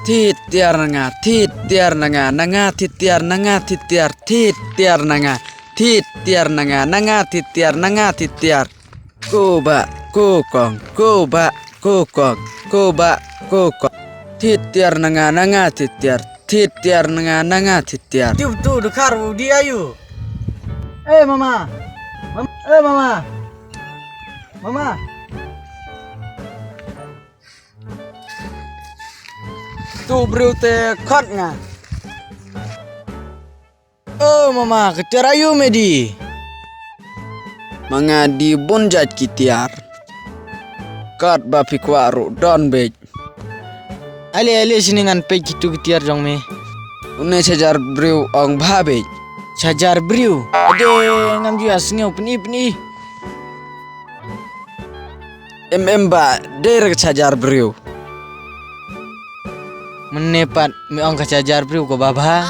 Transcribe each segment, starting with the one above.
Titiar nanga nanga titiar titiar nanga titiar koba kokong titiar nanga titiar Tu dekar dia ayu. Mama. Mama. Tu beriu te kot nga. Mama, ketir ayu medi. mangadi bonjat kitiar kat bapi kwaru don bej Ale sini ngan pe kitu ketir jong me. une sejar beriu ong bhabej Sajar beriu. Ade ngam jua sengau peni. ba derek sejar beriu Menepat me ong kacajar beriu ko baba.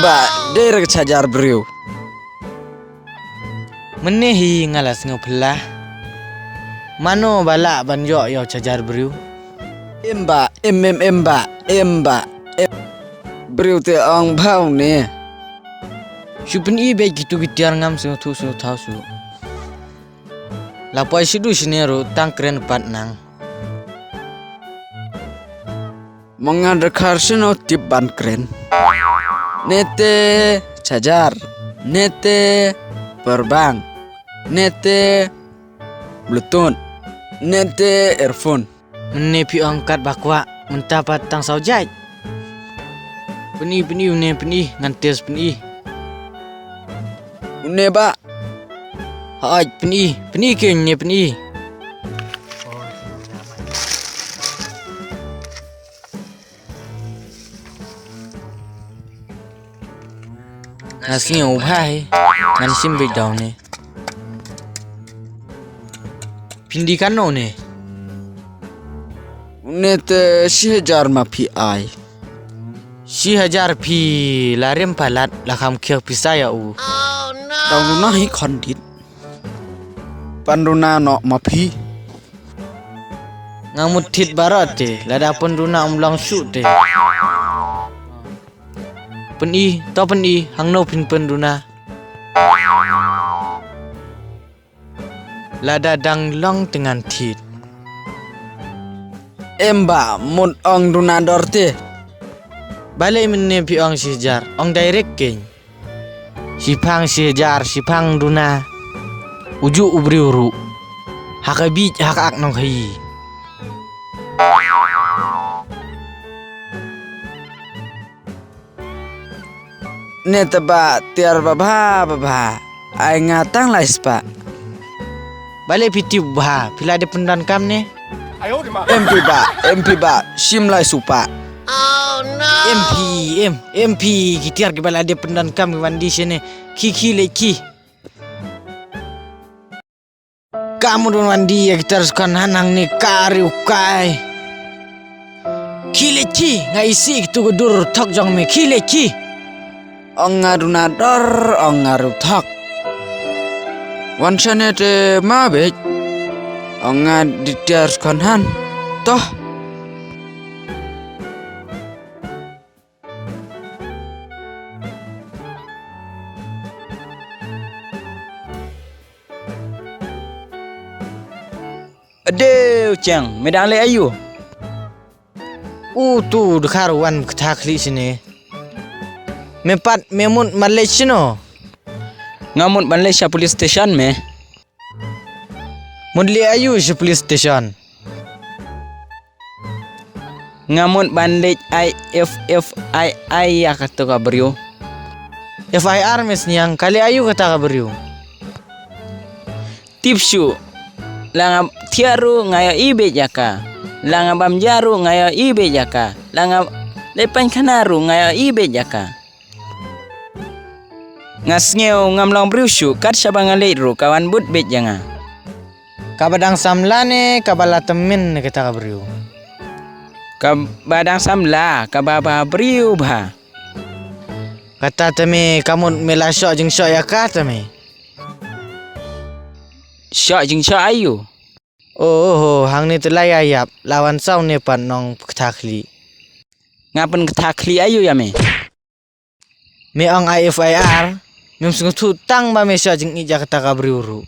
ba derek sejar beriu Menehi ngalas ngau pelah. Mano balak banjo yo cajar beriu. emba beriu te ong bhau ne Supen i be gitu ketir ngam sengau tu tau su. Lapoi sidu sinero tang keren pat nang. mengadekar seno tip ban keren nete cajar nete perbang nete bluetooth nete earphone Menepi angkat bakwa mentapat tang saujai. Peni ngantes peni. une ba Hai peni ke nye peni. Nasi ngau bhai ngan simbe daun ne. Pindi kano ne. une te 1000 mapi ai 1000 pi larem palat lakam kyak pisaya u. Daununa hi kondit panduna no mapi Ngamut tit barat te lada penduna umlang su te. Peni hang no pin penduna. Lada dang long dengan tit. emba mun ong duna dorte Balai menepi ong sijar ong direct keng. Sipang sijar sipang duna. Uju ubri uru. Hakabij hakak nong hai. nete ba tiar baba ai ngatang lais pa Balai piti ubah pila de pendan kam ne. MP ba sim lai supa MP kitiar ke balai de pendan kam wandi sini. Ki leki. Kamu don wandi ya kita haruskan hanang ni kari ukai. Ki leki ngai isi tu gudur thok jong me ki leki. ong ngaduna dor ong ngaru thak wansane te mabej ong ngaditar konhan toh Aduh cang medang le ayu. Tu dekar wan ketakli sini. Mepat memut Malaysia no. ngamut Malaysia police station me Mudli ayu si police station. ngamut bandej IFFII ya kata kabrio FIR mes niang kali ayu kata kaberiu. tipsu langa tiaru ngaya ibe jaka langa bamjaru ngaya ibe jaka langa lepan kanaru ngaya ibe jaka ngasngeo ngamlang briusu kat sabanga leiro kawan but bet janga Kabadang samlane kabala temin kata kaberiu. kabadang samla kababa briu ba Kata temi kamu melasok jeng sok ya kata mi. syok jing syok ayu Oh, hang ni telai ayap lawan sau ni pan nong ketakli. ngapan ketakli ayu ya me. Me ang IFIR, mem sungut hutang ba me siya jing ija kata kabriuru.